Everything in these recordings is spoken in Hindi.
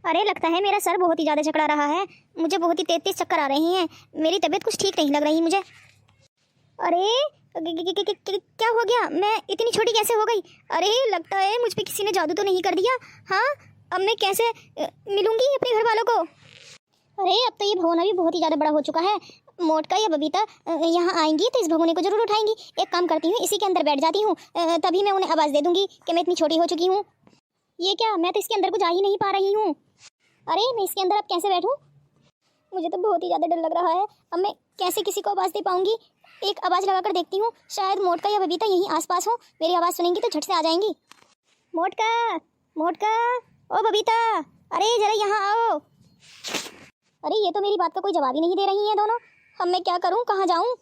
अरे लगता है मेरा सर बहुत ही ज़्यादा चकरा रहा है। मुझे बहुत ही तेज तेज चक्कर आ रही हैं। मेरी तबीयत कुछ ठीक नहीं लग रही मुझे। अरे क्या हो गया? मैं इतनी छोटी कैसे हो गई? अरे लगता है मुझ पे किसी ने जादू तो नहीं कर दिया। हाँ, अब मैं कैसे मिलूंगी अपने घर वालों को? अरे अब तो ये भगोना भी बहुत ही ज़्यादा बड़ा हो चुका है। मोटका या बबीता यहाँ आएंगी तो इस भगोने को जरूर उठाएंगी। एक काम करती हूँ, इसी के अंदर बैठ जाती हूँ, तभी मैं उन्हें आवाज़ दे दूंगी कि मैं इतनी छोटी हो चुकी हूँ। ये क्या, मैं तो इसके अंदर को जा ही नहीं पा रही हूँ। अरे मैं इसके अंदर अब कैसे बैठूँ? मुझे तो बहुत ही ज़्यादा डर लग रहा है। अब मैं कैसे किसी को आवाज़ दे पाऊंगी? एक आवाज़ लगा कर देखती हूँ, शायद मोटका या बबीता यहीं आसपास हो। मेरी आवाज़ सुनेंगी तो झट से आ जाएंगी। मोटका, मोटका, ओ बबीता, अरे जरा यहाँ आओ। अरे ये तो मेरी बात का कोई जवाब ही नहीं दे रही हैं दोनों। अब मैं क्या करूँ, कहाँ जाऊँ?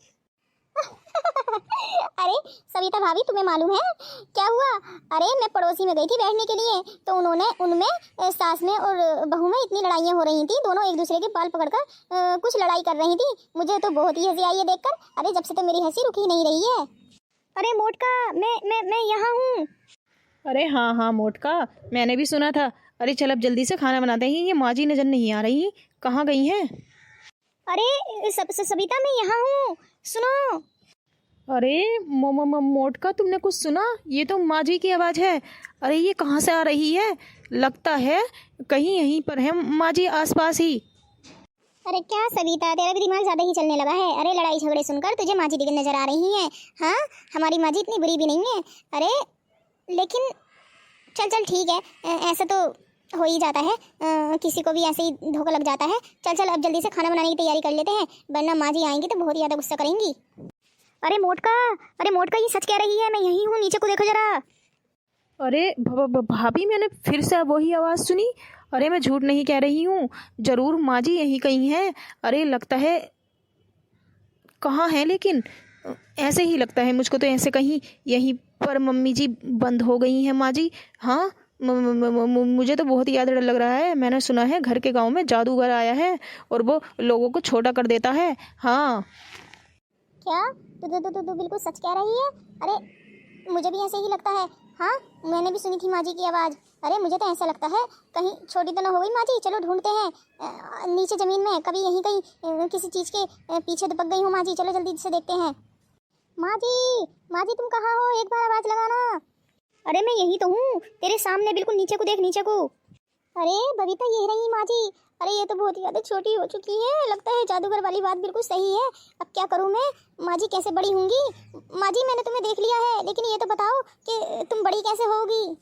अरे सविता भाभी, तुम्हें मालूम है क्या हुआ? अरे मैं पड़ोसी में गई थी बैठने के लिए, तो उनमें सास में और बहू में इतनी लड़ाइयाँ हो रही थी। दोनों एक दूसरे के बाल पकड़कर कुछ लड़ाई कर रही थी। मुझे तो बहुत ही हंसी आई है देखकर। अरे जब से तो मेरी हंसी रुक ही नहीं रही है। अरे मोटका, मैं यहाँ हूँ। अरे हाँ हाँ मोटका, मैंने भी सुना था। अरे चल अब जल्दी से खाना बनाते हैं। ये माँ जी नजर नहीं आ रही, कहाँ गई हैं? अरे सविता, मैं यहाँ हूँ, सुनो। अरे मोटका, तुमने कुछ सुना? ये तो माँ जी की आवाज़ है। अरे ये कहाँ से आ रही है? लगता है कहीं यहीं पर है माँ जी, आसपास ही। अरे क्या सविता, तेरा भी दिमाग ज़्यादा ही चलने लगा है। अरे लड़ाई झगड़े सुनकर तुझे माँ जी दिखने नजर आ रही हैं? हाँ, हमारी माँ जी इतनी बुरी भी नहीं है। अरे लेकिन चल चल ठीक है, ऐसा तो हो ही जाता है, किसी को भी ऐसे ही धोखा लग जाता है। चल चल अब जल्दी से खाना बनाने की तैयारी कर लेते हैं, वरना माँ जी आएंगी तो बहुत ही ज़्यादा गुस्सा करेंगी। अरे मोटका, अरे मोटका, ये सच कह रही है, मैं यहीं हूँ, नीचे को देखो जरा। अरे भाभी, मैंने फिर से वही आवाज़ सुनी। अरे मैं झूठ नहीं कह रही हूँ, जरूर माँ जी यहीं कहीं हैं। अरे लगता है, कहाँ है लेकिन? ऐसे ही लगता है मुझको तो, ऐसे कहीं यहीं पर मम्मी जी बंद हो गई हैं माँ जी। हाँ, मुझे तो बहुत ही ज़्यादा डर लग रहा है। मैंने सुना है घर के गांव में जादूगर आया है और वो लोगों को छोटा कर देता है। हाँ। क्या तू बिल्कुल सच कह रही है? अरे मुझे भी ऐसे ही लगता है। हाँ, मैंने भी सुनी थी माँ जी की आवाज़। अरे मुझे तो ऐसा लगता है कहीं छोटी तो ना हो गई माँ जी। चलो ढूंढते हैं नीचे ज़मीन में, कभी यहीं कहीं किसी चीज़ के पीछे दुबक गई हो माँ जी। चलो जल्दी से देखते हैं। माँ जी, माँ जी तुम कहाँ हो? एक बार आवाज़ लगाना। अरे मैं यही तो हूँ, तेरे सामने, बिल्कुल नीचे को देख, नीचे को। अरे बबीता, ये रही माँ जी। अरे ये तो बहुत ही ज़्यादा छोटी हो चुकी है। लगता है जादूगर वाली बात बिल्कुल सही है। अब क्या करूँ मैं? माँ जी कैसे बड़ी होंगी? माँ जी मैंने तुम्हें देख लिया है, लेकिन ये तो बताओ कि तुम बड़ी कैसे होगी?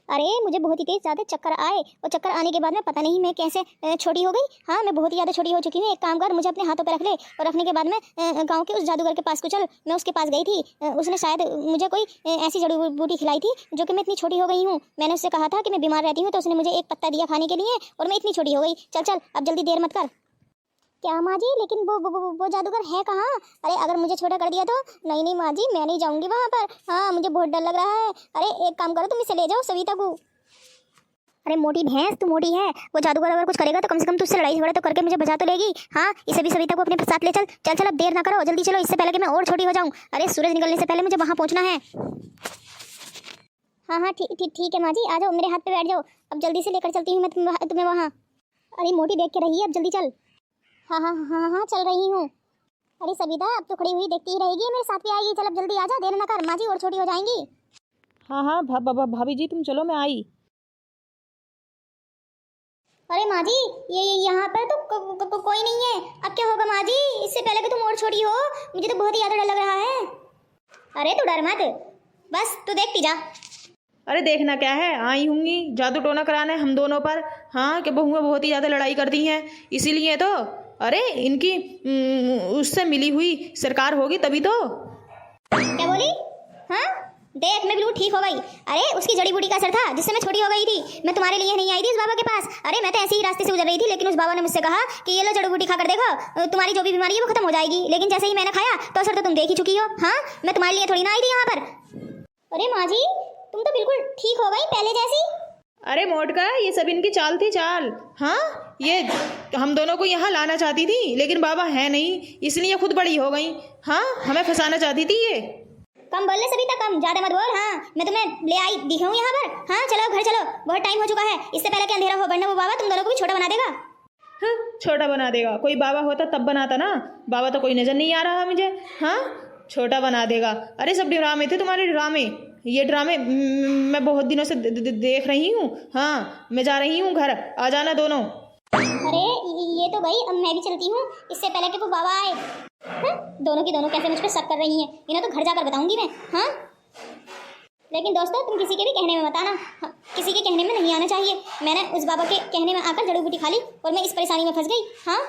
अरे मुझे बहुत ही तेज ज़्यादा चक्कर आए, और चक्कर आने के बाद में पता नहीं मैं कैसे छोटी हो गई। हाँ, मैं बहुत ही ज़्यादा छोटी हो चुकी हूँ। एक काम कर, मुझे अपने हाथों पे रख ले, और रखने के बाद में गांव के उस जादूगर के पास को चल। मैं उसके पास गई थी, उसने शायद मुझे कोई ऐसी जड़ी बूटी खिलाई थी जो कि मैं इतनी छोटी हो गई हूँ। मैंने उससे कहा था कि मैं बीमार रहती हूँ, तो उसने मुझे एक पत्ता दिया खाने के लिए, और मैं इतनी छोटी हो गई। चल चल अब जल्दी, देर मत कर। क्या माँ जी, लेकिन वो जादूगर है कहाँ? अरे अगर मुझे छोटा कर दिया तो? नहीं नहीं माँ जी, मैं नहीं जाऊँगी वहाँ पर। हाँ, मुझे बहुत डर लग रहा है। अरे एक काम करो, तुम इसे ले जाओ, सविता को। अरे मोटी भैंस, तू मोटी है। वो जादूगर अगर कुछ करेगा तो कम से कम तुझसे लड़ाई झगड़ा तो करके मुझे बचा तो लेगी। हाँ, इसे भी, सविता को अपने साथ ले चल। चल चल अब देर ना करो, जल्दी चलो, इससे पहले कि मैं और छोटी हो जाऊँ। अरे सूरज निकलने से पहले मुझे वहाँ पहुँचना है। हाँ हाँ ठीक है माँ जी, आ जाओ, मेरे हाथ पे बैठ जाओ। अब जल्दी से लेकर चलती हूँ मैं तुम्हें वहाँ। अरे मोटी देख के रही है, अब जल्दी चल। हाँ हाँ हाँ हाँ, चल रही हूँ। अरे सविता, अब तो खड़ी हुई देखती ही रहेगी, मेरे साथ भी आएगी। चल अब जल्दी आ जा, देर ना कर, माँ जी और छोटी हो जाएंगी। हाँ हाँ भाभी जी, तुम चलो, मैं आई। अरे माँ जी, ये यहाँ पर तो कोई नहीं है। अब क्या होगा माँ जी? इससे पहले कि तुम और छोटी हो, मुझे तो बहुत ही ज़्यादा डर लग रहा है। अरे तू डर मत, बस तू देखती जा। अरे देखना क्या है, आई होंगी जादू टोना कराने हम दोनों पर। हाँ, कि बहुएं बहुत ही ज़्यादा लड़ाई करती हैं, इसीलिए तो। अरे इनकी उससे मिली हुई सरकार होगी तभी तो। क्या बोली? हाँ देख, मैं बिल्कुल ठीक हो गई। अरे उसकी जड़ी बूटी का असर था जिससे मैं छोटी हो गई थी। मैं तुम्हारे लिए नहीं आई थी उस बाबा के पास। अरे मैं तो ऐसे ही रास्ते से गुजर रही थी, लेकिन उस बाबा ने मुझसे कहा कि ये लो जड़ी बूटी खाकर देखो, तुम्हारी जो भी बीमारी है वो खत्म हो जाएगी। लेकिन जैसे ही मैंने खाया तो असर तो तुम देख ही चुकी हो। हाँ, मैं तुम्हारे लिए थोड़ी ना आई थी यहाँ पर। अरे माँ जी, तुम तो बिल्कुल ठीक हो गई पहले जैसी। अरे मोटका, ये सब इनकी चाल थी, चाल। हाँ, ये हम दोनों को यहाँ लाना चाहती थी, लेकिन बाबा है नहीं, इसलिए खुद बड़ी हो गई। हाँ, हमें फंसाना चाहती थी ये। कम बोल ले सविता, कम, ज्यादा मत बोल। हाँ, मैं तुम्हें ले आई दिख हूँ यहाँ पर। हाँ चलो घर चलो, बहुत टाइम हो चुका है, इससे पहले कि अंधेरा हो, वरना वो बाबा तुम दोनों को भी छोटा बना देगा। हाँ, छोटा बना देगा? कोई बाबा होता तब बनाता ना, बाबा तो कोई नजर नहीं आ रहा मुझे। हाँ, छोटा बना देगा? अरे सब ड्रामे थे तुम्हारे, ड्रामे। ये ड्रामे मैं बहुत दिनों से देख रही हूँ। हाँ, मैं जा रही हूँ घर, आ जाना दोनों। अरे ये तो गई, अब मैं भी चलती हूँ, इससे पहले कि वो बाबा आए। हाँ? दोनों की दोनों कैसे मुझ पर शक कर रही हैं, इन्हें तो घर जाकर बताऊंगी मैं। हाँ, लेकिन दोस्तों तुम किसी के भी कहने में मत आना। हाँ, किसी के कहने में नहीं आना चाहिए। मैंने उस बाबा के कहने में आकर जड़ी बूटी खा ली और मैं इस परेशानी में फंस गई। हाँ,